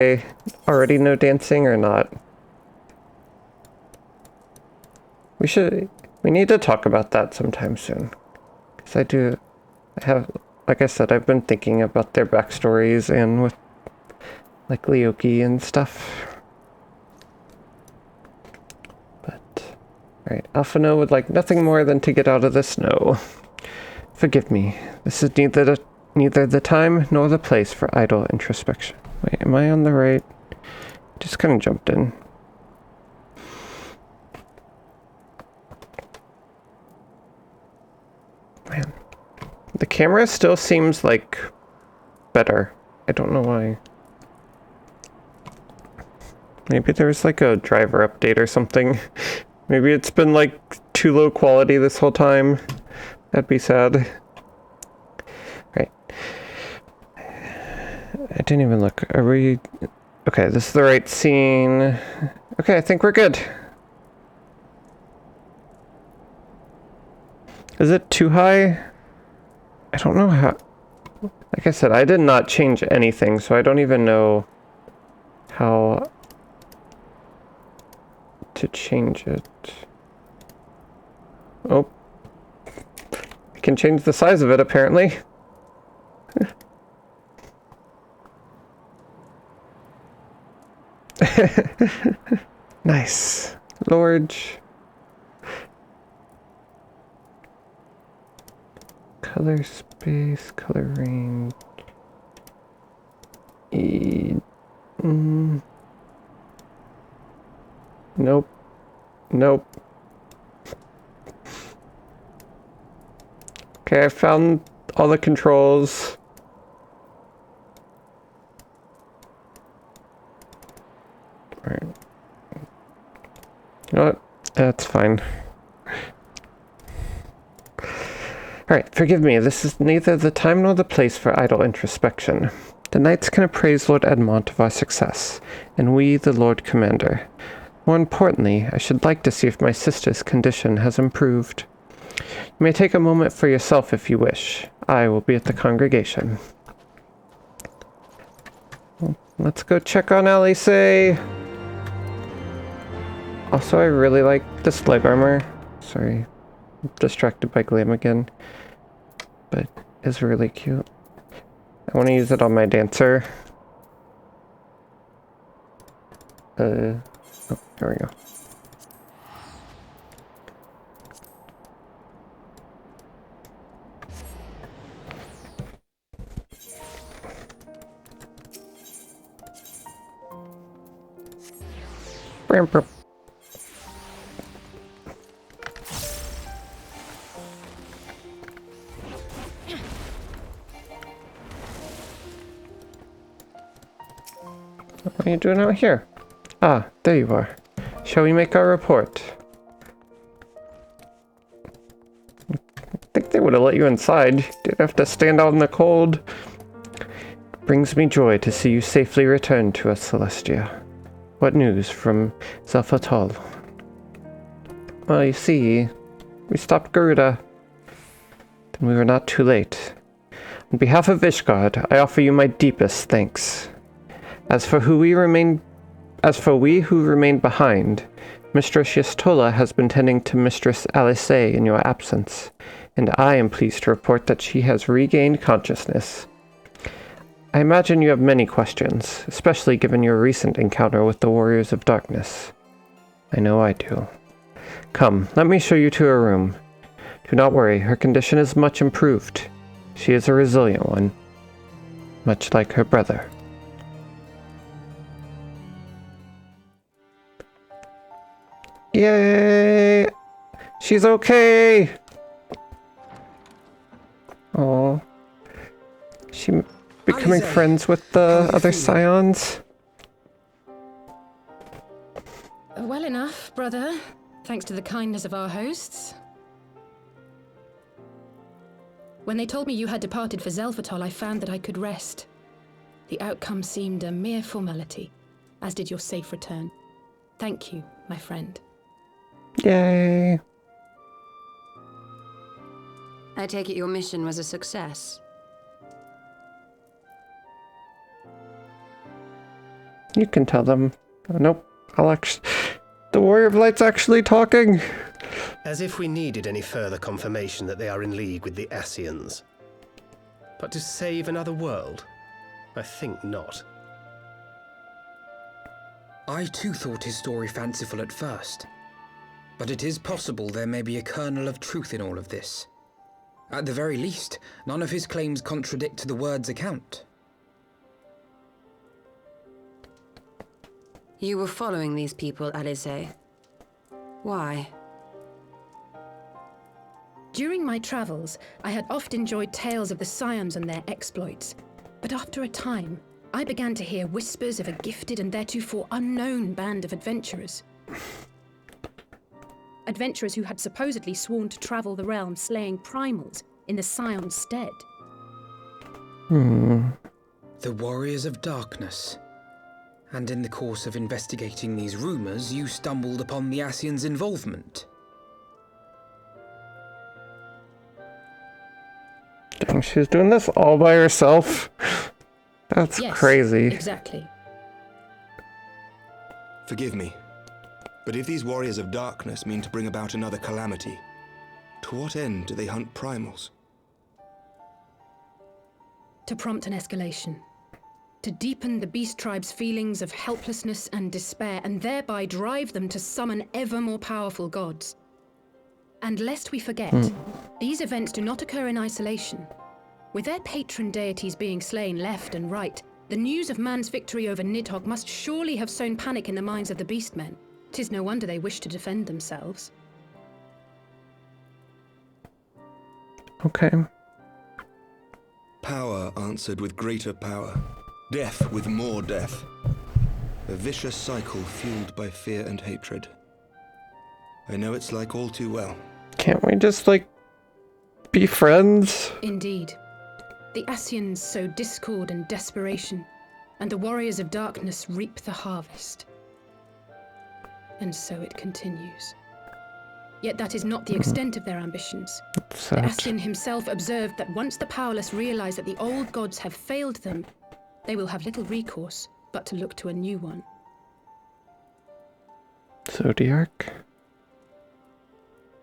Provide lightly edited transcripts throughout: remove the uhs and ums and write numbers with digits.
I already know dancing or not? We need to talk about that sometime soon. Because I have, like I said, I've been thinking about their backstories and with, like, Lyoki and stuff. But, alright, Alphino would like nothing more than to get out of the snow. Forgive me, this is neither the time nor the place for idle introspection. Wait, am I on the right? Just kind of jumped in. Man. The camera still seems like better. I don't know why. Maybe there's like a driver update or something. Maybe it's been like too low quality this whole time. That'd be sad. Right. I didn't even look. Are we... Okay, this is the right scene. Okay, I think we're good. Is it too high? I don't know how... Like I said, I did not change anything, so I don't even know how to change it. Oh. I can change the size of it, apparently. Nice. Large. Color space, color range. Nope. Nope. Okay, I found all the controls. Alright. You know what? That's fine. Alright, forgive me. This is neither the time nor the place for idle introspection. The knights can appraise Lord Edmont of our success, and we the Lord Commander. More importantly, I should like to see if my sister's condition has improved. You may take a moment for yourself if you wish. I will be at the congregation. Let's go check on Alice. Also, I really like this leg armor. Sorry, I'm distracted by Glam again. But it's really cute. I want to use it on my dancer. Oh, there we go. What are you doing out here? Ah, there you are. Shall we make our report? I think they would have let you inside. You didn't have to stand out in the cold. It brings me joy to see you safely return to us, Celestia. What news from Zelfatal? Well, you see, we stopped Garuda. Then we were not too late. On behalf of Ishgard, I offer you my deepest thanks. As for we who remain behind, Mistress Yestola has been tending to Mistress Alice in your absence, and I am pleased to report that she has regained consciousness. I imagine you have many questions, especially given your recent encounter with the Warriors of Darkness. I know I do. Come, let me show you to her room. Do not worry, her condition is much improved. She is a resilient one, much like her brother. Yay! She's okay! Oh, she becoming friends with the other scions? Well enough, brother. Thanks to the kindness of our hosts. When they told me you had departed for Zelfatal, I found that I could rest. The outcome seemed a mere formality, as did your safe return. Thank you, my friend. Yay! I take it your mission was a success. You can tell them. Oh, nope. The Warrior of Light's actually talking. As if we needed any further confirmation that they are in league with the Ascians. But to save another world? I think not. I too thought his story fanciful at first. But it is possible there may be a kernel of truth in all of this. At the very least, none of his claims contradict the word's account. You were following these people, Alice. Why? During my travels, I had oft enjoyed tales of the Scions and their exploits. But after a time, I began to hear whispers of a gifted and theretofore unknown band of adventurers. Adventurers who had supposedly sworn to travel the realm slaying primals in the Scion's stead. The Warriors of Darkness. And in the course of investigating these rumors, you stumbled upon the Ascians' involvement. Dang, she's doing this all by herself. That's Yes, crazy. Exactly. Forgive me, but if these Warriors of Darkness mean to bring about another calamity, to what end do they hunt primals? To prompt an escalation. To deepen the beast tribe's feelings of helplessness and despair, and thereby drive them to summon ever more powerful gods. And lest we forget, these events do not occur in isolation. With their patron deities being slain left and right, the news of man's victory over Nidhogg must surely have sown panic in the minds of the beastmen. 'Tis no wonder they wish to defend themselves. Okay. Power answered with greater power. Death with more death. A vicious cycle fueled by fear and hatred. I know it's like all too well. Can't we just, like, be friends? Indeed. The Ascians sow discord and desperation, and the Warriors of Darkness reap the harvest. And so it continues. Yet that is not the extent of their ambitions. The Sad. Ascian himself observed that once the powerless realize that the old gods have failed them, they will have little recourse but to look to a new one. Zodiac?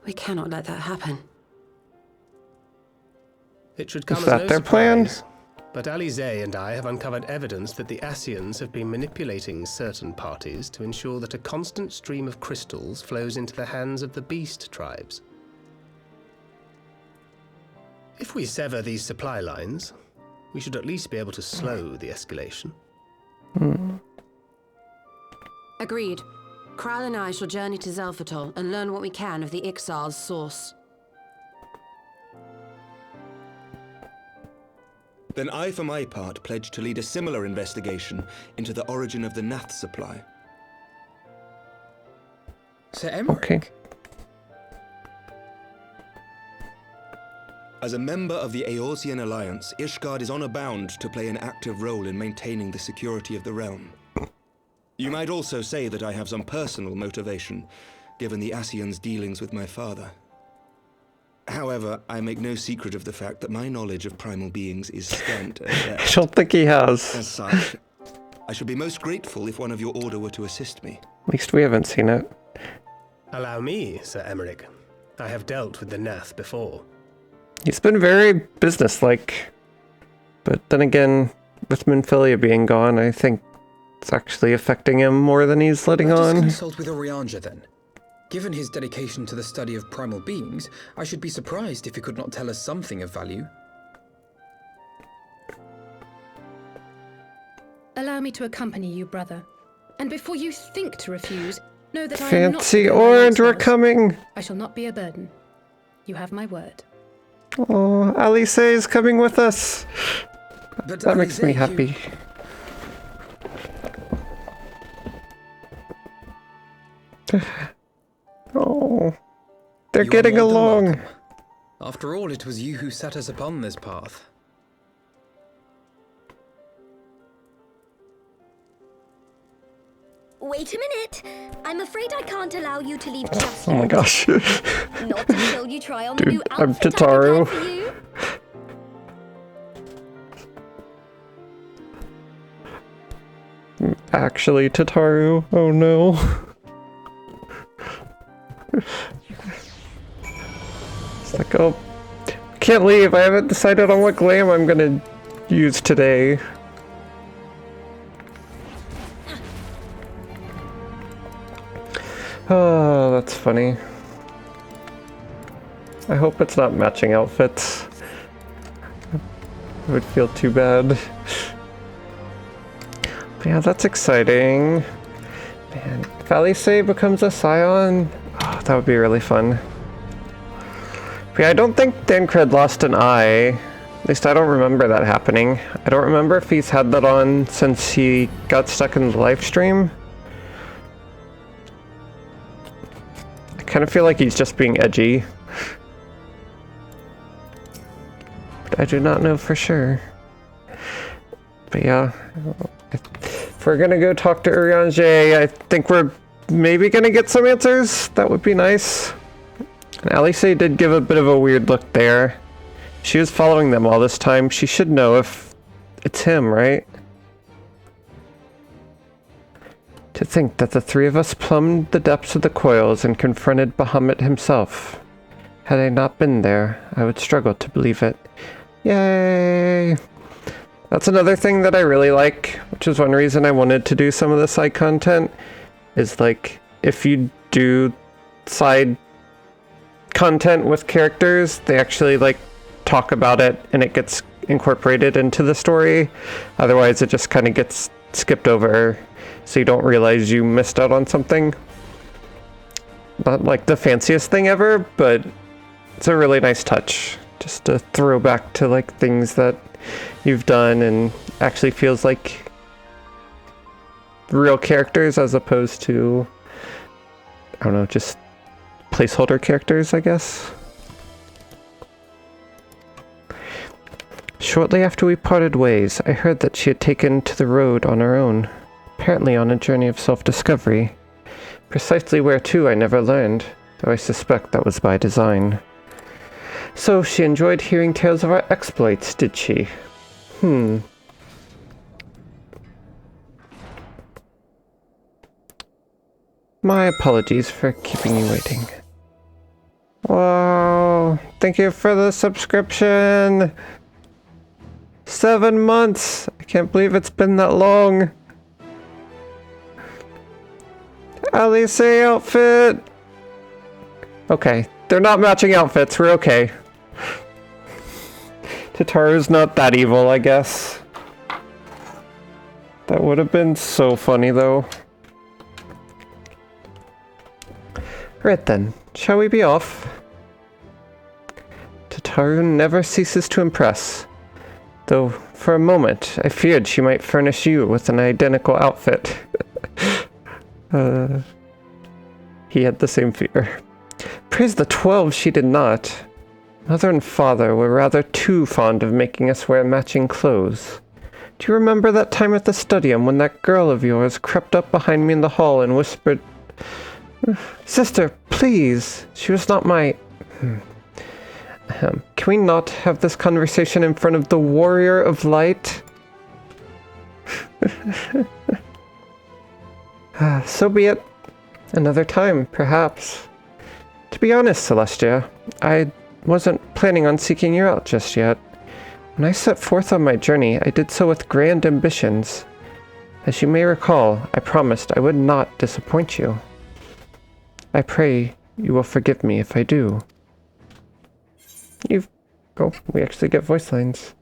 We cannot let that happen. It should come Is as that no their plan? surprise, but Alize and I have uncovered evidence that the Ascians have been manipulating certain parties to ensure that a constant stream of crystals flows into the hands of the beast tribes. If we sever these supply lines, we should at least be able to slow the escalation. Agreed. Kral and I shall journey to Zelfatol and learn what we can of the Ixal's source. Then I, for my part, pledge to lead a similar investigation into the origin of the Nath supply. Sir Emmerich? Okay. As a member of the Eorzean Alliance, Ishgard is honor-bound to play an active role in maintaining the security of the realm. You might also say that I have some personal motivation, given the Ascians' dealings with my father. However, I make no secret of the fact that my knowledge of primal beings is scant at I best. don't think he As has. such, I should be most grateful if one of your order were to assist me. At least we haven't seen it. Allow me, Sir Emmerich. I have dealt with the Nath before. He's been very businesslike. But then again, with Minfilia being gone, I think it's actually affecting him more than he's letting Let us on. consult with Orianja then. Given his dedication to the study of primal beings, I should be surprised if he could not tell us something of value. Allow me to accompany you, brother. And before you think to refuse, know that I am not Fancy the girl I orange, once we're was. coming! I shall not be a burden. You have my word. Oh, Alice is coming with us! But That makes me Alize, happy. Oh, they're You are getting more than along. welcome. After all, it was you who set us upon this path. Wait a minute. I'm afraid I can't allow you to leave just Oh my yet. gosh. Not until you try on the Dude, new I'm outfit I Tataru. prepared for you. actually Tataru. Oh no. It's like, oh, can't leave. I haven't decided on what glam I'm gonna use today. Oh, that's funny. I hope it's not matching outfits. It would feel too bad. But yeah, that's exciting. Man, if Alice becomes a Scion, oh, that would be really fun. But yeah, I don't think Dancred lost an eye. At least I don't remember that happening. I don't remember if he's had that on since he got stuck in the live stream. I kind of feel like he's just being edgy. But I do not know for sure. But yeah, if we're gonna go talk to Urianger, I think we're maybe gonna get some answers. That would be nice. And Alice did give a bit of a weird look there. She was following them all this time. She should know if it's him, right? To think that the three of us plumbed the depths of the coils and confronted Bahamut himself. Had I not been there, I would struggle to believe it. Yay! That's another thing that I really like, which is one reason I wanted to do some of the side content, is like, if you do side content with characters, they actually like talk about it and it gets incorporated into the story. Otherwise it just kind of gets skipped over, so you don't realize you missed out on something. Not like the fanciest thing ever, but it's a really nice touch. Just a throwback to like things that you've done and actually feels like real characters as opposed to, I don't know, just placeholder characters, I guess. Shortly after we parted ways, I heard that she had taken to the road on her own, apparently on a journey of self-discovery. Precisely where to I never learned, though I suspect that was by design. So she enjoyed hearing tales of our exploits, did she? My apologies for keeping you waiting. Wow, thank you for the subscription! 7 months! I can't believe it's been that long! Alice outfit! Okay, they're not matching outfits, we're okay. Tataru's not that evil, I guess. That would have been so funny, though. Right then, shall we be off? Tataru never ceases to impress. Though, for a moment, I feared she might furnish you with an identical outfit. He had the same fear. Praise the 12, she did not. Mother and father were rather too fond of making us wear matching clothes. Do you remember that time at the Studium when that girl of yours crept up behind me in the hall and whispered, "Sister, please, she was not my..." Can we not have this conversation in front of the Warrior of Light? So be it. Another time, perhaps. To be honest, Celestia, I wasn't planning on seeking you out just yet. When I set forth on my journey, I did so with grand ambitions. As you may recall, I promised I would not disappoint you. I pray you will forgive me if I do. Oh, we actually get voice lines.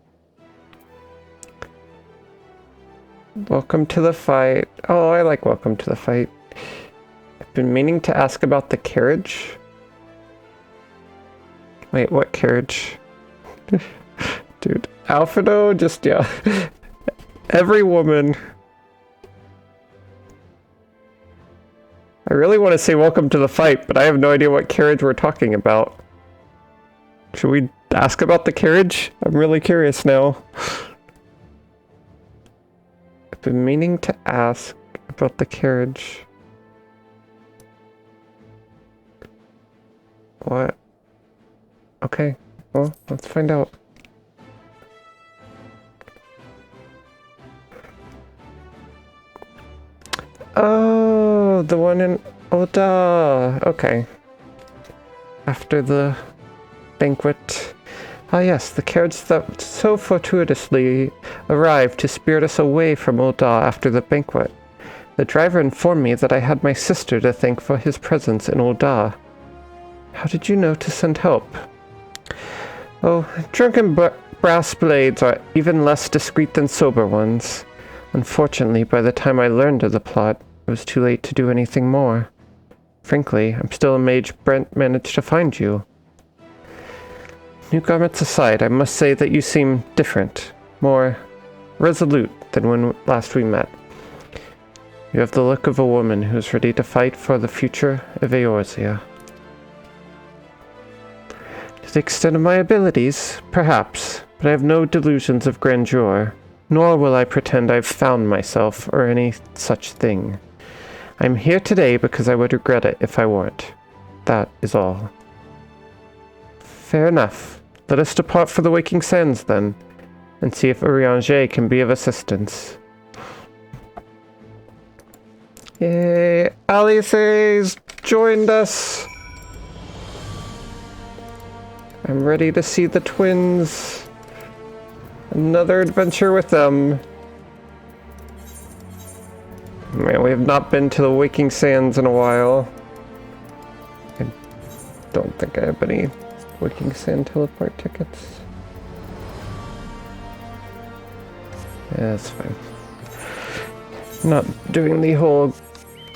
Welcome to the fight. Oh, I like welcome to the fight. I've been meaning to ask about the carriage. Wait, what carriage? Dude, Alfredo, just, yeah. Every woman. I really want to say welcome to the fight, but I have no idea what carriage we're talking about. Should we ask about the carriage? I'm really curious now. I've been meaning to ask about the carriage. What? Okay, well, let's find out. Oh, the one in Oda. Okay. After the banquet. Ah yes, the carriage that so fortuitously arrived to spirit us away from Oda after the banquet. The driver informed me that I had my sister to thank for his presence in Oda. How did you know to send help? Oh, drunken brass blades are even less discreet than sober ones. Unfortunately, by the time I learned of the plot, it was too late to do anything more. Frankly, I'm still amazed Brent managed to find you. New garments aside, I must say that you seem different, more resolute than when last we met. You have the look of a woman who's ready to fight for the future of Eorzea. To the extent of my abilities, perhaps, but I have no delusions of grandeur, nor will I pretend I've found myself or any such thing. I'm here today because I would regret it if I weren't. That is all. Fair enough. Let us depart for the Waking Sands, then, and see if Urianger can be of assistance. Yay! Alice's joined us! I'm ready to see the twins. Another adventure with them. Man, we have not been to the Waking Sands in a while. I don't think I have any Waking Sand teleport tickets. Yeah, that's fine. Not doing the whole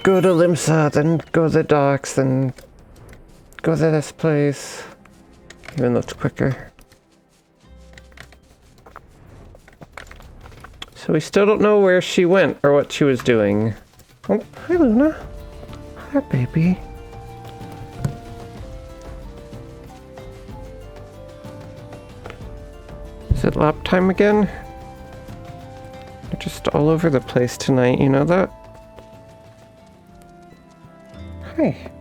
go to Limsa, then go to the docks, then go to this place. Even though it's quicker. So we still don't know where she went or what she was doing. Oh, hi Luna. Hi baby. Is it lap time again? They're just all over the place tonight, you know that? Hi.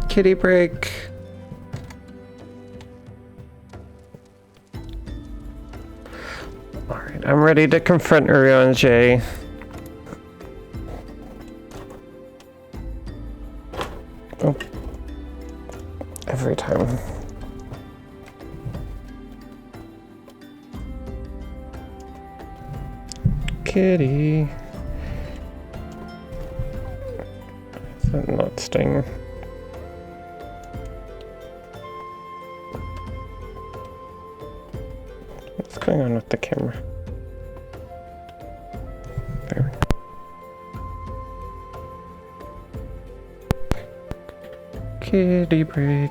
Kitty break. Alright, I'm ready to confront Urianger. Oh. Every time. Kitty. Is that not sting? What's going on with the camera? There. Kitty break.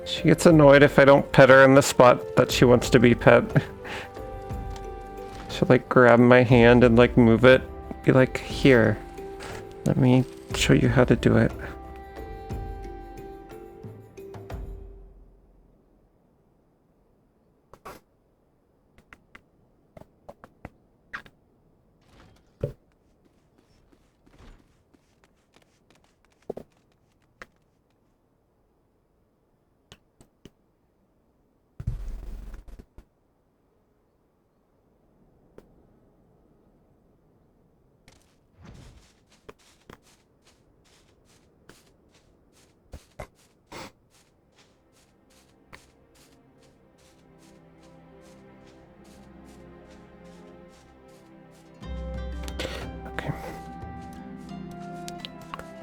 She gets annoyed if I don't pet her in the spot that she wants to be pet. She'll like grab my hand and like move it. Be like, here, let me show you how to do it.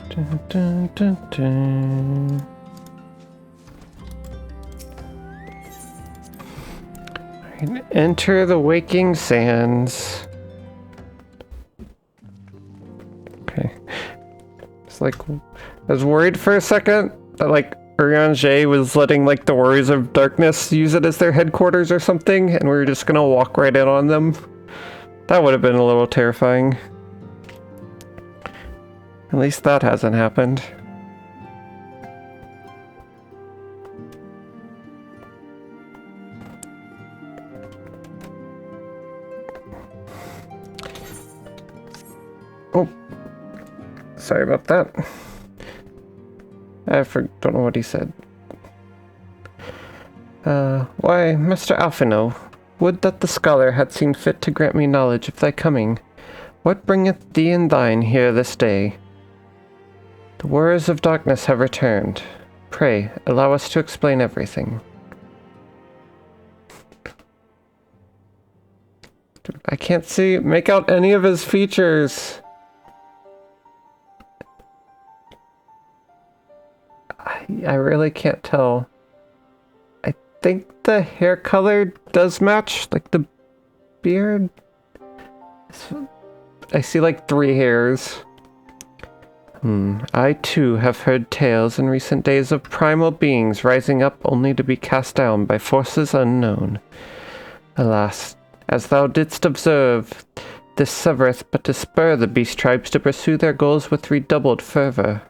Dun, dun, dun, dun. Right, enter the Waking Sands. Okay. It's like, I was worried for a second that like Urianger was letting like the Warriors of Darkness use it as their headquarters or something, and we were just gonna walk right in on them. That would have been a little terrifying. At least that hasn't happened. Oh, sorry about that. Don't know what he said. Why, Mr. Alphino, would that the scholar had seen fit to grant me knowledge of thy coming. What bringeth thee and thine here this day? The warriors of darkness have returned. Pray, allow us to explain everything. I can't make out any of his features. I really can't tell. I think the hair color does match, like the beard. I see like 3 hairs. I too have heard tales in recent days of primal beings rising up only to be cast down by forces unknown. Alas, as thou didst observe, this severeth but to spur the beast tribes to pursue their goals with redoubled fervor.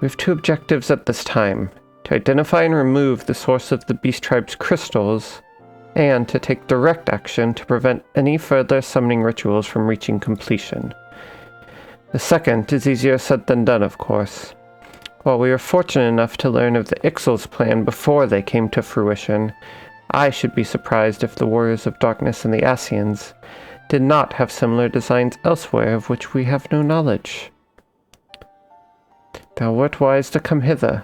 We have 2 objectives at this time: to identify and remove the source of the beast tribe's crystals, and to take direct action to prevent any further summoning rituals from reaching completion. The second is easier said than done, of course. While we were fortunate enough to learn of the Ixal's plan before they came to fruition, I should be surprised if the Warriors of Darkness and the Ascians did not have similar designs elsewhere of which we have no knowledge. Thou wert wise to come hither,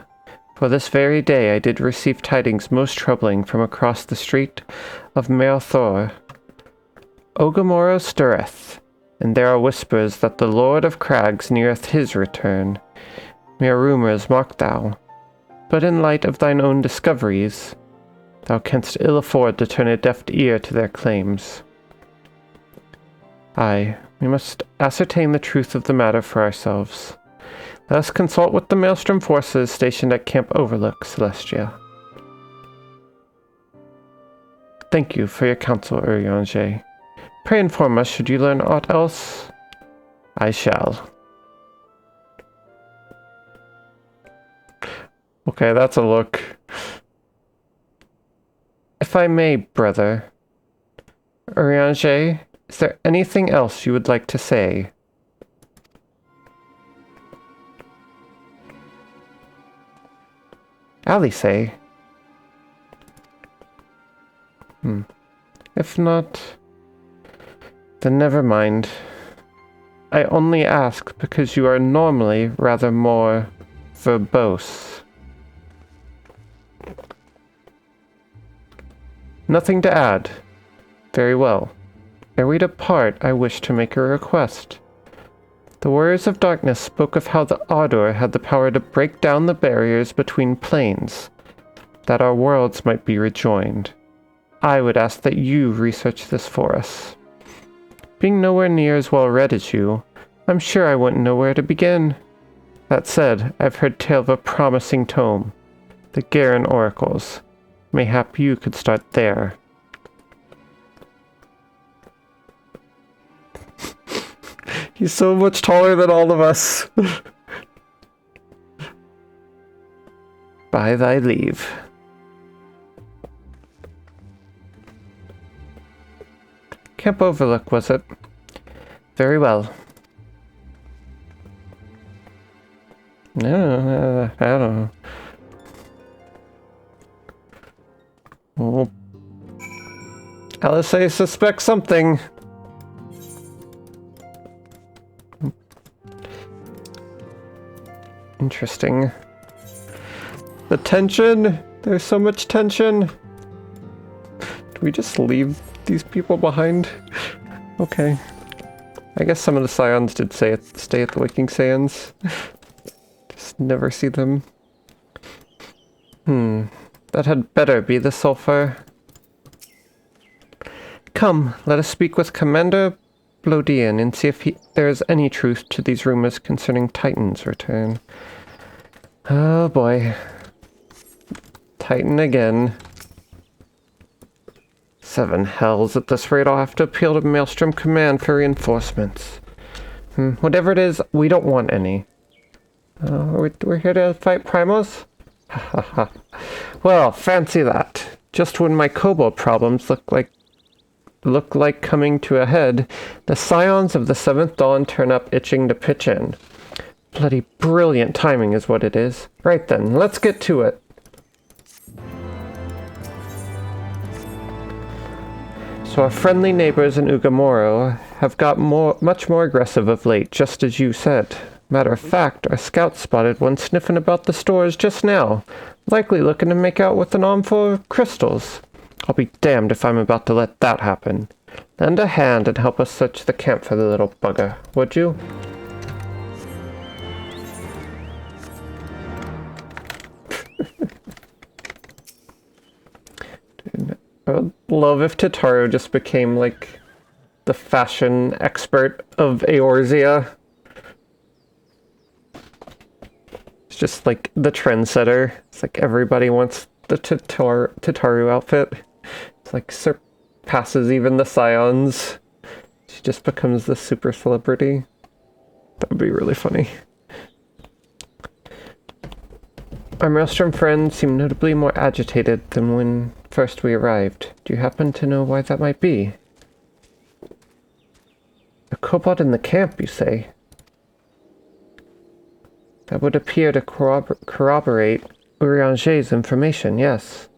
for this very day I did receive tidings most troubling from across the street of Merthor. Ogamoro stirreth, and there are whispers that the Lord of Crags neareth his return. Mere rumors mark thou, but in light of thine own discoveries, thou canst ill afford to turn a deaf ear to their claims. Aye, we must ascertain the truth of the matter for ourselves. Let us consult with the Maelstrom forces stationed at Camp Overlook, Celestia. Thank you for your counsel, Urianger. Pray inform us should you learn aught else. I shall. Okay, that's a look. If I may, brother. Urianger, is there anything else you would like to say? Alice? If not, then never mind. I only ask because you are normally rather more verbose. Nothing to add. Very well. Ere we depart, I wish to make a request. The Warriors of Darkness spoke of how the Ardor had the power to break down the barriers between planes, that our worlds might be rejoined. I would ask that you research this for us. Being nowhere near as well read as you, I'm sure I wouldn't know where to begin. That said, I've heard tale of a promising tome, the Garen Oracles. Mayhap you could start there. He's so much taller than all of us. By thy leave. Camp Overlook, was it? Very well. No, I don't know. Oh. Alice suspects something. Interesting. The tension! There's so much tension! Do we just leave these people behind? Okay. I guess some of the Scions did stay at the Waking Sands. Just never see them. That had better be the sulfur. Come, let us speak with Commander Blodian and see if there is any truth to these rumors concerning Titan's return. Oh boy. Titan again. 7 hells. At this rate I'll have to appeal to Maelstrom Command for reinforcements. Whatever it is, we don't want any. We're here to fight primals? Ha ha ha. Well, fancy that. Just when my kobold problems look like coming to a head, the scions of the Seventh Dawn turn up itching to pitch in. Bloody brilliant timing is what it is. Right then, let's get to it. So our friendly neighbors in Ugamoro have got much more aggressive of late, just as you said. Matter of fact, our scouts spotted one sniffing about the stores just now, likely looking to make out with an armful of crystals. I'll be damned if I'm about to let that happen. Lend a hand and help us search the camp for the little bugger, would you? I would love if Tataru just became like the fashion expert of Eorzea. It's just like the trendsetter. It's like everybody wants the Tataru outfit. It's like surpasses even the scions. She just becomes the super celebrity. That would be really funny. Our Maelstrom friends seem notably more agitated than when first we arrived. Do you happen to know why that might be? A kobold in the camp, you say? That would appear to corroborate Urianger's information, yes.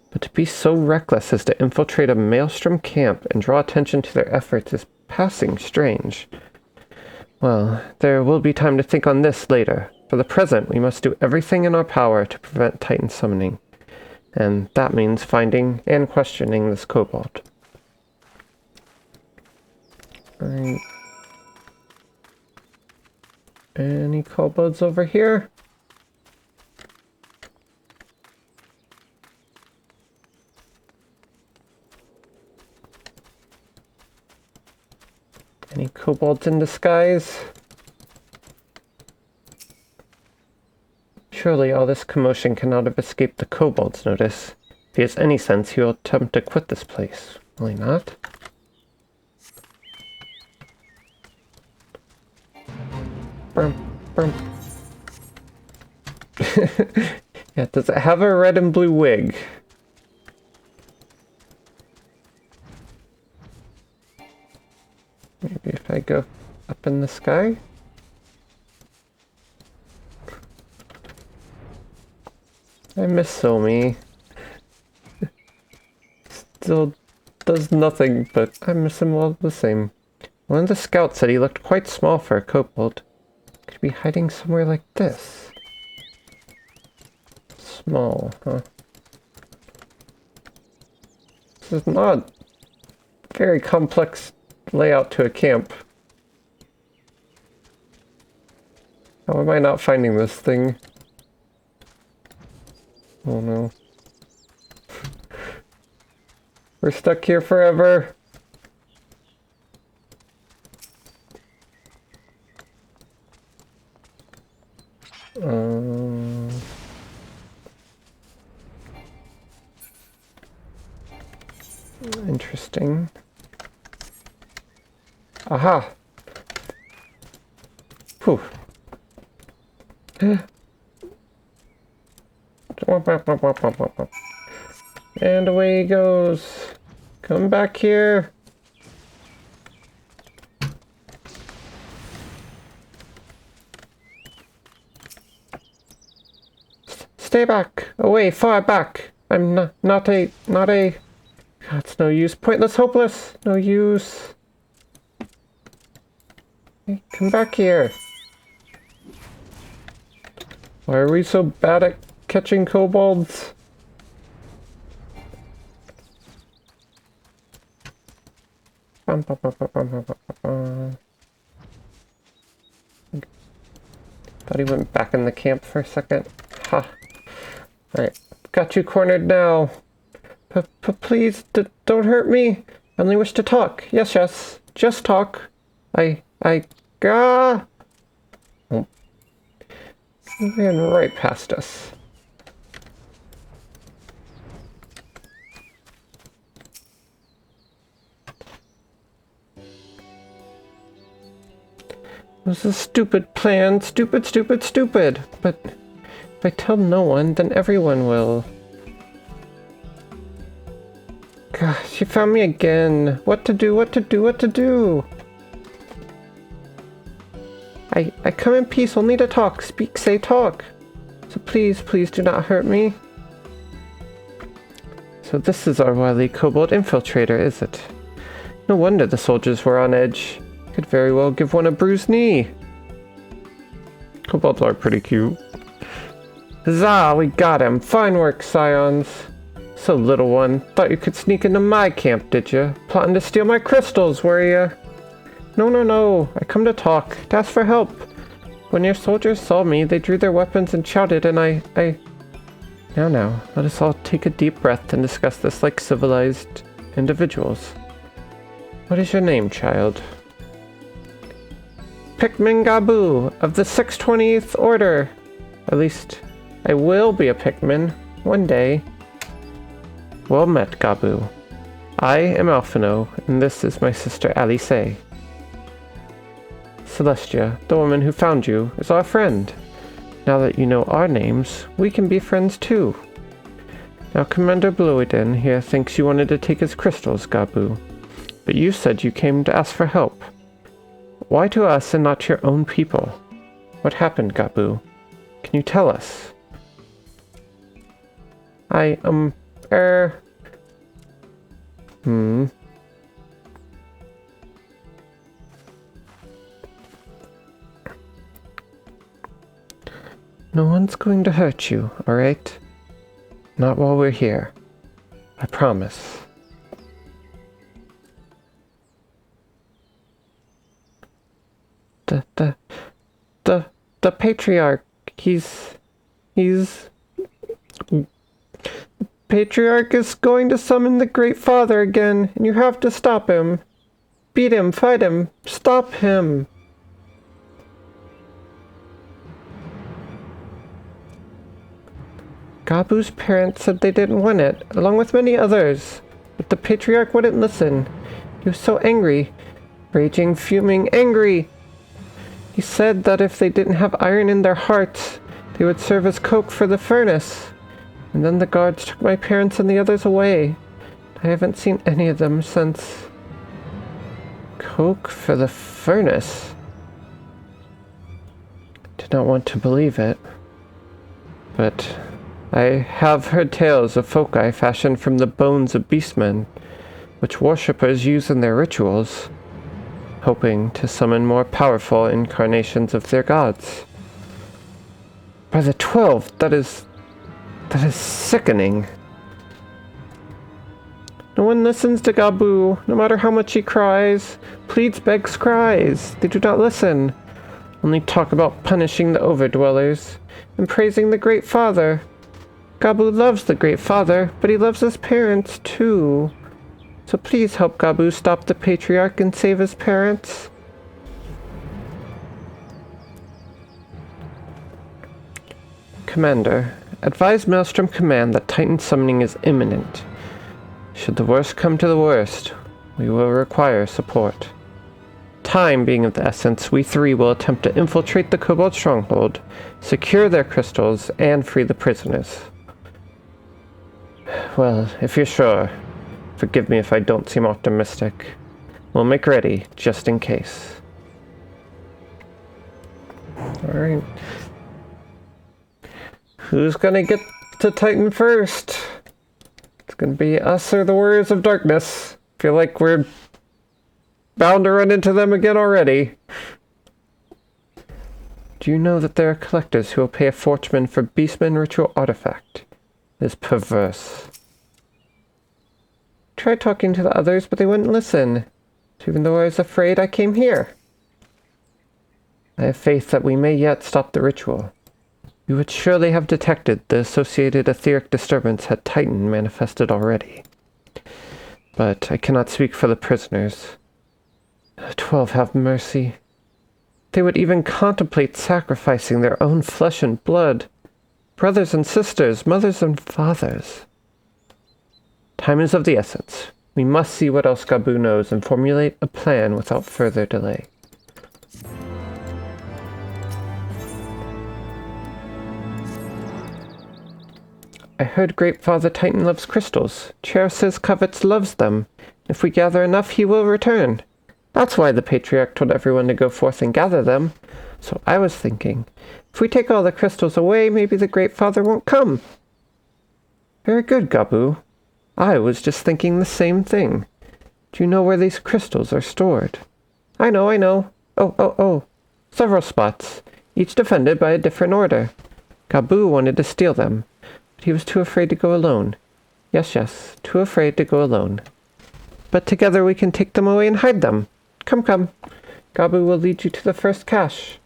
But to be so reckless as to infiltrate a Maelstrom camp and draw attention to their efforts is passing strange. Well, there will be time to think on this later. For the present, we must do everything in our power to prevent Titan summoning. And that means finding and questioning this kobold. Alright. Any kobolds over here? Any kobolds in disguise? Surely all this commotion cannot have escaped the kobold's notice. If he has any sense, he will attempt to quit this place. Will he not? Brum, brum. Yeah, does it have a red and blue wig? Maybe if I go up in the sky? I miss Somi. Still does nothing, but I miss him all the same. One of the scouts said he looked quite small for a kobold. Could he be hiding somewhere like this? Small, huh? This is not a very complex layout to a camp. How am I not finding this thing? Oh no. We're stuck here forever. Interesting. Aha! Phew. And away he goes. Come back here. Stay back. Away, far back. I'm not a... God, it's no use. Pointless, hopeless. No use. Hey, come back here. Why are we so bad at catching kobolds? Thought he went back in the camp for a second. Ha. Alright, got you cornered now. Please, don't hurt me. I only wish to talk. Yes, yes. Just talk. Oh. He ran right past us. was a stupid plan. Stupid, stupid, stupid. But if I tell no one, then everyone will. Gosh, she found me again. What to do, what to do, what to do? I come in peace only to talk. Speak, say, talk. So please, please do not hurt me. So this is our wily kobold infiltrator, is it? No wonder the soldiers were on edge. Could very well give one a bruised knee. Kobolds are pretty cute. Huzzah, we got him. Fine work, Scions. So, little one, thought you could sneak into my camp, did you? Plotting to steal my crystals, were you? No, no, no. I come to talk, to ask for help. When your soldiers saw me, they drew their weapons and shouted, and I... Now, let us all take a deep breath and discuss this like civilized individuals. What is your name, child? Pikmin Gabu, of the 620th Order. At least, I will be a Pikmin, one day. Well met, Gabu. I am Alphino, and this is my sister Alice. Celestia, the woman who found you, is our friend. Now that you know our names, we can be friends too. Now Commander Bloiden here thinks you wanted to take his crystals, Gabu. But you said you came to ask for help. Why to us and not to your own people? What happened, Gabu? Can you tell us? No one's going to hurt you, alright? Not while we're here. I promise. The Patriarch, he's... The Patriarch is going to summon the Great Father again, and you have to stop him. Beat him, fight him, stop him. Gabu's parents said they didn't want it, along with many others. But the Patriarch wouldn't listen. He was so angry. Raging, fuming, angry. He said that if they didn't have iron in their hearts, they would serve as coke for the furnace. And then the guards took my parents and the others away. I haven't seen any of them since. Coke for the furnace? Did not want to believe it. But I have heard tales of foci fashioned from the bones of beastmen, which worshippers use in their rituals, hoping to summon more powerful incarnations of their gods. By the 12, that is sickening. No one listens to Gabu, no matter how much he cries, pleads, begs, cries. They do not listen, only talk about punishing the overdwellers and praising the Great Father. Gabu loves the Great Father, but he loves his parents too. So please help Gabu stop the Patriarch and save his parents. Commander, advise Maelstrom Command that Titan summoning is imminent. Should the worst come to the worst, we will require support. Time being of the essence, we three will attempt to infiltrate the Kobold stronghold, secure their crystals, and free the prisoners. Well, if you're sure, forgive me if I don't seem optimistic. We'll make ready, just in case. Alright. Who's gonna get to Titan first? It's gonna be us or the Warriors of Darkness. Feel like we're bound to run into them again already. Do you know that there are collectors who will pay a fortune for Beastman ritual artifact? It is perverse. Tried talking to the others, but they wouldn't listen. So even though I was afraid, I came here. I have faith that we may yet stop the ritual. We would surely have detected the associated etheric disturbance had Titan manifested already. But I cannot speak for the prisoners. 12 have mercy. They would even contemplate sacrificing their own flesh and blood. Brothers and sisters, mothers and fathers. Time is of the essence. We must see what else Gabu knows and formulate a plan without further delay. I heard Great Father Titan loves crystals. Cherishes, covets, loves them. If we gather enough, he will return. That's why the Patriarch told everyone to go forth and gather them. So I was thinking, if we take all the crystals away, maybe the Great Father won't come. Very good, Gabu. I was just thinking the same thing. Do you know where these crystals are stored? I know. Oh. Several spots, each defended by a different order. Gabu wanted to steal them, but he was too afraid to go alone. Yes, too afraid to go alone. But together we can take them away and hide them. Come. Gabu will lead you to the first cache.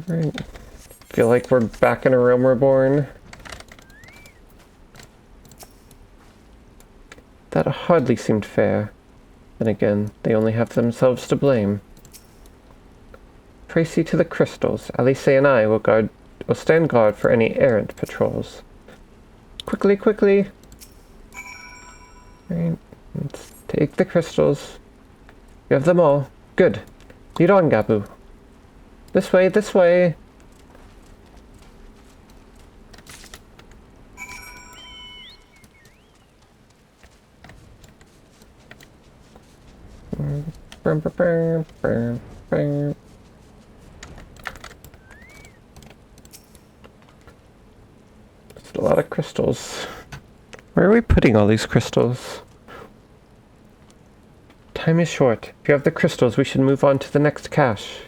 Alright. Feel like we're back in A Realm Reborn. That hardly seemed fair. Then again, they only have themselves to blame. Tracy to the crystals. Alice and I will stand guard for any errant patrols. Quickly. Alright, let's take the crystals. You have them all. Good. Lead on, Gabu. This way. Just a lot of crystals. Where are we putting all these crystals? Time is short. If you have the crystals, we should move on to the next cache.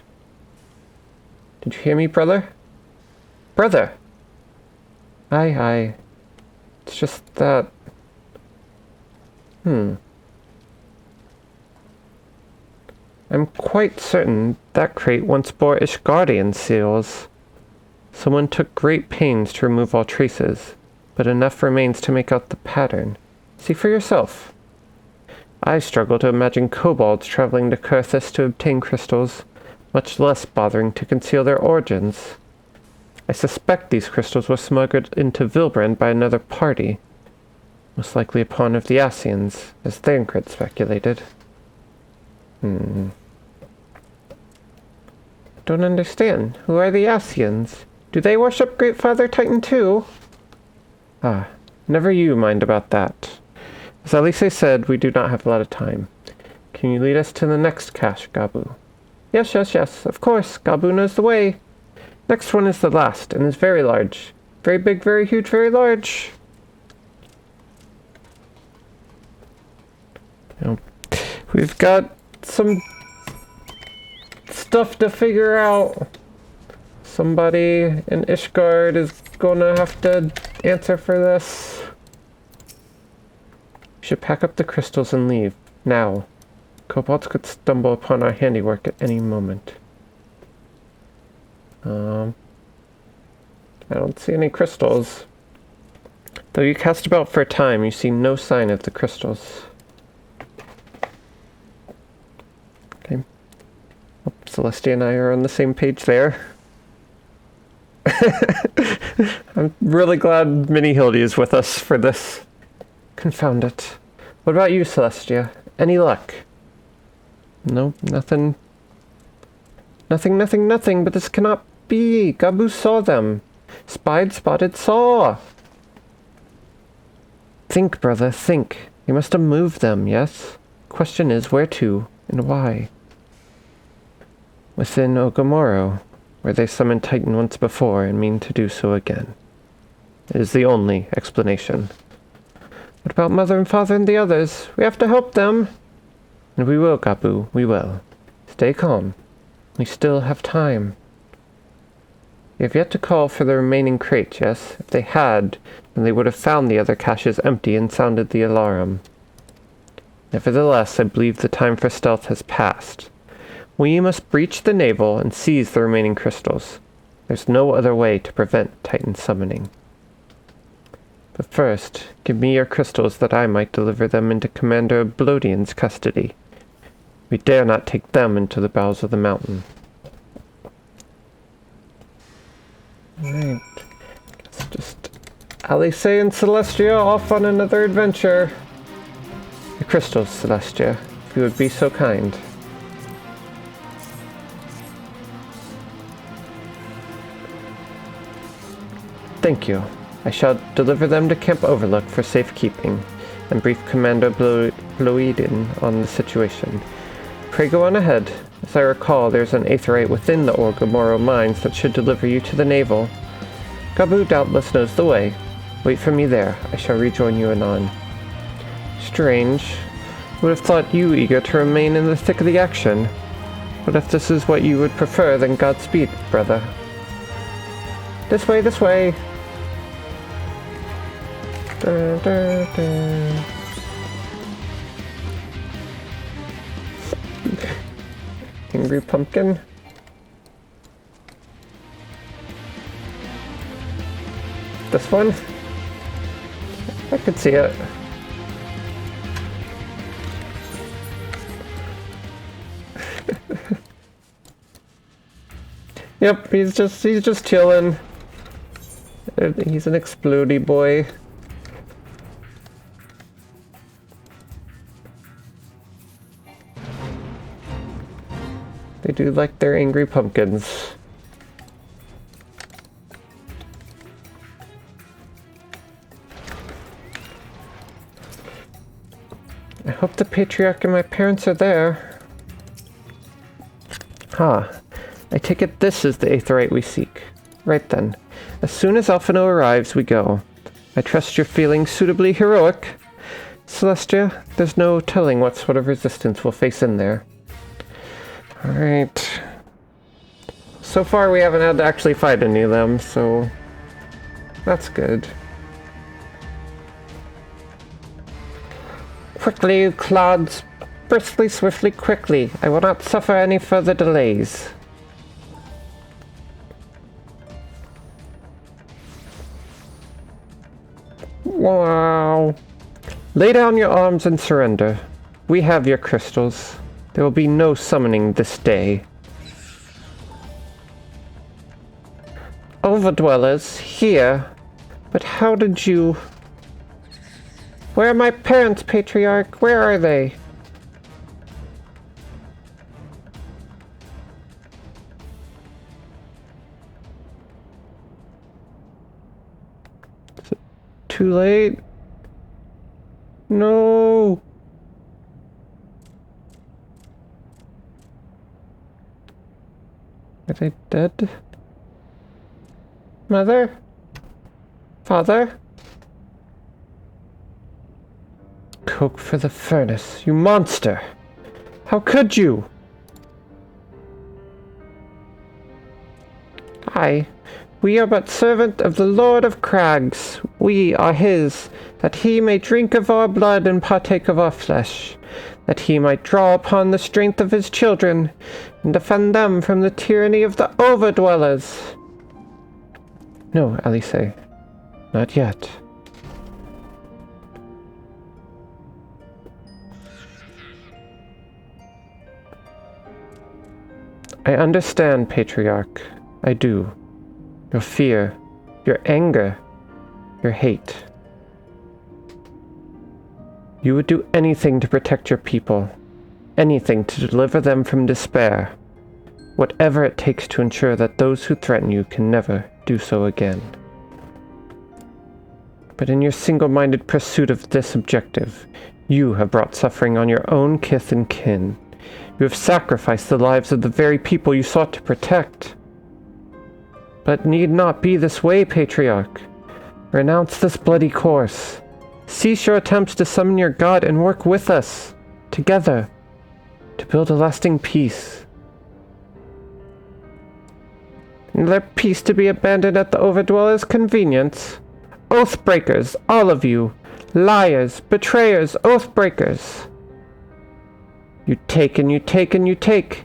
Did you hear me, brother? Brother! Aye. It's just that... I'm quite certain that crate once bore Ishgardian seals. Someone took great pains to remove all traces, but enough remains to make out the pattern. See for yourself. I struggle to imagine kobolds traveling to Kurthus to obtain crystals, much less bothering to conceal their origins. I suspect these crystals were smuggled into Vilbrand by another party, most likely a pawn of the Asians, as Thancred speculated. Don't understand. Who are the Asians? Do they worship Great Father Titan too? Never you mind about that. As Alice said, we do not have a lot of time. Can you lead us to the next cache, Gabu? Yes, of course. Gabu knows the way. Next one is the last, and is very large. Very big, very huge, very large. We've got some stuff to figure out. Somebody in Ishgard is gonna have to answer for this. We should pack up the crystals and leave. Now. Kobolds could stumble upon our handiwork at any moment. I don't see any crystals. Though you cast about for a time, you see no sign of the crystals. Okay. Oh, Celestia and I are on the same page there. I'm really glad Minnie Hildy is with us for this. Confound it. What about you, Celestia? Any luck? No, nothing. Nothing, but this cannot be. Gabu saw them. Spied, spotted, saw. Think, brother, think. You must have moved them, yes? Question is, where to, and why? Within Ogamoro, where they summoned Titan once before and mean to do so again. It is the only explanation. What about Mother and Father and the others? We have to help them. And we will, Gabu, we will. Stay calm. We still have time. You have yet to call for the remaining crate, yes? If they had, then they would have found the other caches empty and sounded the alarm. Nevertheless, I believe the time for stealth has passed. We must breach the navel and seize the remaining crystals. There's no other way to prevent Titan summoning. But first, give me your crystals that I might deliver them into Commander Blodian's custody. We dare not take them into the bowels of the mountain. Alright. Let's just... Alice and Celestia off on another adventure. The crystals, Celestia. you would be so kind. Thank you. I shall deliver them to Camp Overlook for safekeeping, and brief Commander Bloedin on the situation. Pray go on ahead. As I recall, there's an aetherite within the Orgamoro mines that should deliver you to the navel. Gabu doubtless knows the way. Wait for me there. I shall rejoin you anon. Strange. Would have thought you eager to remain in the thick of the action. But if this is what you would prefer, then Godspeed, brother. This way, this way! Dun, dun, dun. Angry pumpkin. This one? I could see it. Yep, he's just chilling. He's an explodey boy. They do like their angry pumpkins. I hope the Patriarch and my parents are there. I take it this is the aetherite we seek. Right then. As soon as Alphino arrives, we go. I trust you're feeling suitably heroic. Celestia, there's no telling what sort of resistance we'll face in there. Alright. So far we haven't had to actually fight any of them, so that's good. Quickly, you clods. Briskly, swiftly, quickly. I will not suffer any further delays. Wow. Lay down your arms and surrender. We have your crystals. There will be no summoning this day. Overdwellers, here. But how did you... Where are my parents, Patriarch? Where are they? Is it too late? No! Are they dead? Mother? Father? Coke for the furnace, you monster! How could you? Aye, we are but servant of the Lord of Crags. We are his, that he may drink of our blood and partake of our flesh, that he might draw upon the strength of his children, and defend them from the tyranny of the overdwellers. No, Alice, not yet. I understand, Patriarch. I do. Your fear, your anger, your hate. You would do anything to protect your people, anything to deliver them from despair, whatever it takes to ensure that those who threaten you can never do so again. But in your single-minded pursuit of this objective, you have brought suffering on your own kith and kin. You have sacrificed the lives of the very people you sought to protect. But it need not be this way, Patriarch. Renounce this bloody course. Cease your attempts to summon your god and work with us, together, to build a lasting peace. And let peace to be abandoned at the overdweller's convenience. Oathbreakers, all of you. Liars, betrayers, oathbreakers. You take and you take and you take.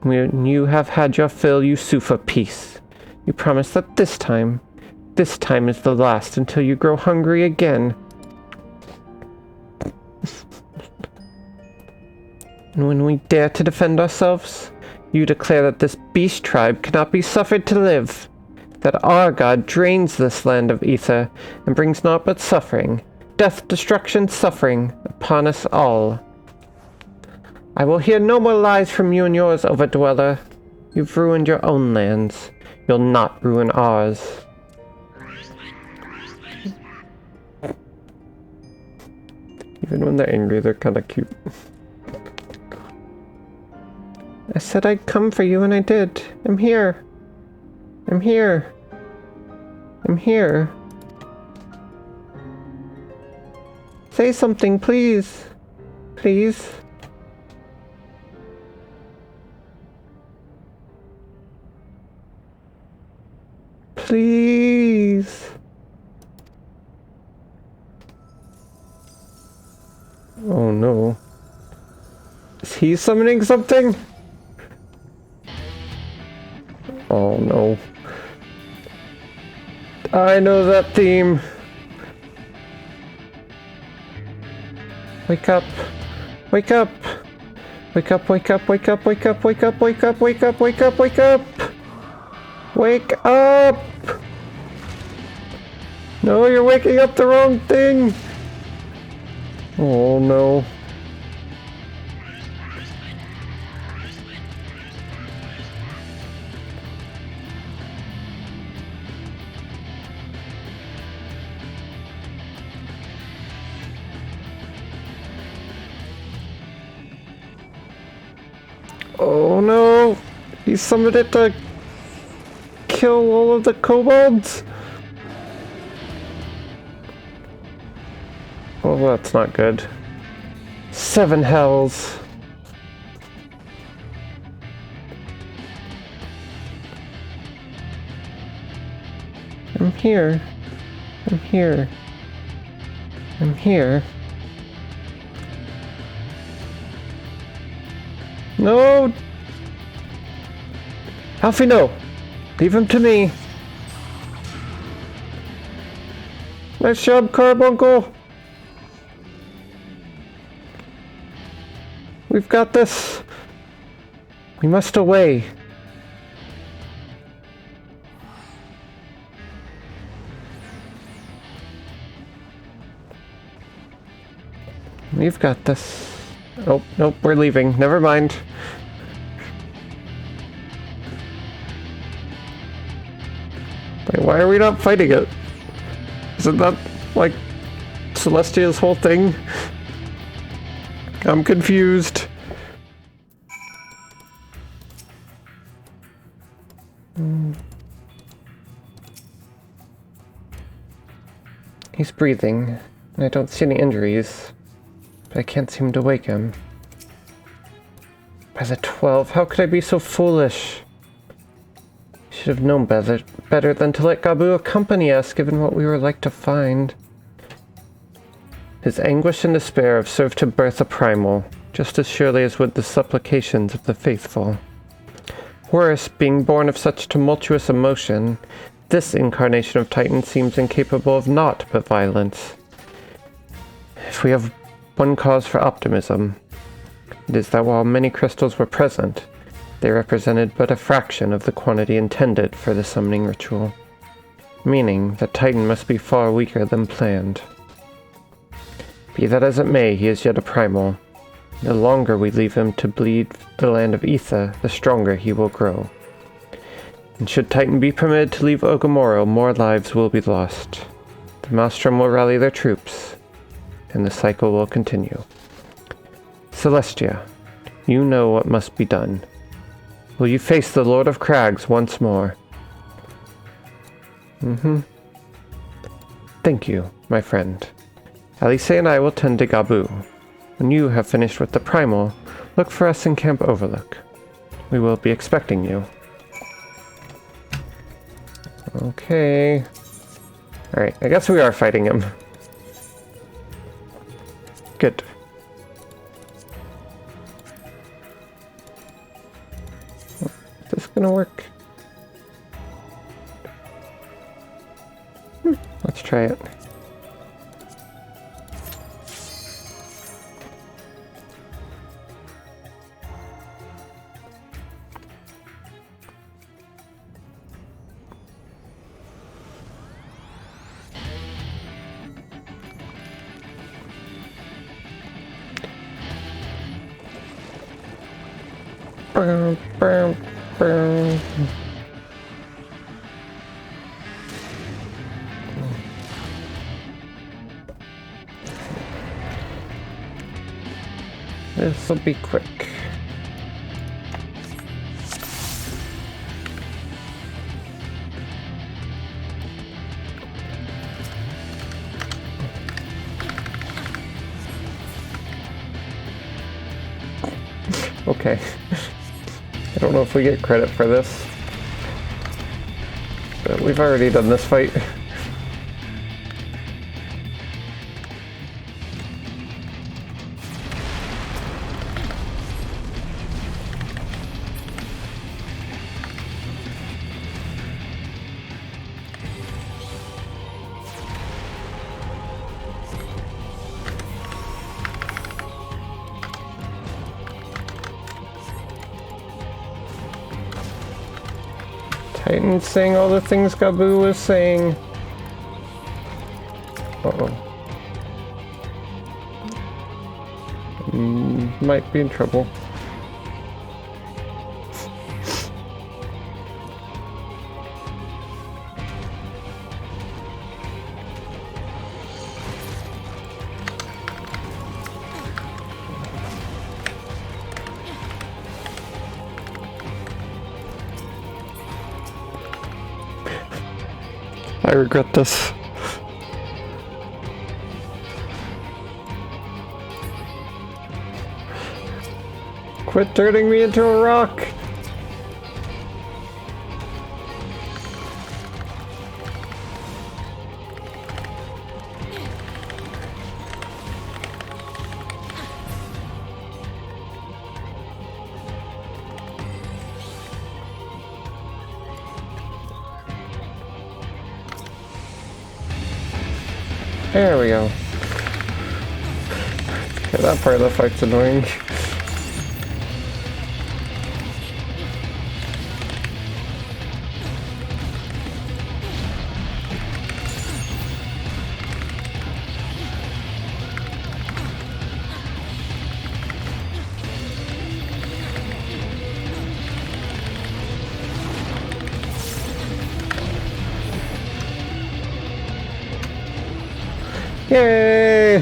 When you have had your fill, you sue for peace. You promise that this time is the last until you grow hungry again. And when we dare to defend ourselves, you declare that this beast tribe cannot be suffered to live, that our god drains this land of ether and brings naught but suffering, death, destruction, suffering upon us all. I will hear no more lies from you and yours, Overdweller. You've ruined your own lands. You'll not ruin ours. Even when they're angry, they're kind of cute. I said I'd come for you, and I did. I'm here. I'm here. I'm here. Say something, please. Please. Please. Oh no. Is he summoning something? Oh no. I know that theme. Wake up. Wake up. Wake up, wake up, wake up, wake up, wake up, wake up, wake up, wake up, wake up. Wake up! No, you're waking up the wrong thing. Oh no. Oh no! He summoned it to kill all of the kobolds? Well, that's not good. 7 hells. I'm here. I'm here. I'm here. No! Alfie, no! Leave him to me! Nice job, Carbuncle! We've got this! We must away! We've got this. Oh, nope, we're leaving. Never mind. Wait, why are we not fighting it? Isn't that, like, Celestia's whole thing? I'm confused. He's breathing, and I don't see any injuries. But I can't seem to wake him. By the 12, how could I be so foolish? Should have known better than to let Gabu accompany us, given what we were like to find. His anguish and despair have served to birth a primal, just as surely as would the supplications of the faithful. Worse, being born of such tumultuous emotion, this incarnation of Titan seems incapable of naught but violence. If we have one cause for optimism, it is that while many crystals were present, they represented but a fraction of the quantity intended for the summoning ritual, meaning that Titan must be far weaker than planned. Be that as it may, he is yet a primal. The longer we leave him to bleed the land of Ether, the stronger he will grow. And should Titan be permitted to leave Ogamoro, more lives will be lost. The Maelstrom will rally their troops, and the cycle will continue. Celestia, you know what must be done. Will you face the Lord of Crags once more? Thank you, my friend. Alice and I will tend to Gabu. When you have finished with the primal, look for us in Camp Overlook. We will be expecting you. Okay. Alright, I guess we are fighting him. Good. Is this gonna work? Let's try it. This'll be quick. Okay. I don't know if we get credit for this, but we've already done this fight. Titan's saying all the things Gabu was saying. Uh-oh. Might be in trouble. I regret this. Quit turning me into a rock! There we go. Okay, that part of the fight's annoying. Yay! I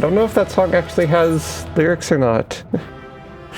don't know if that song actually has lyrics or not.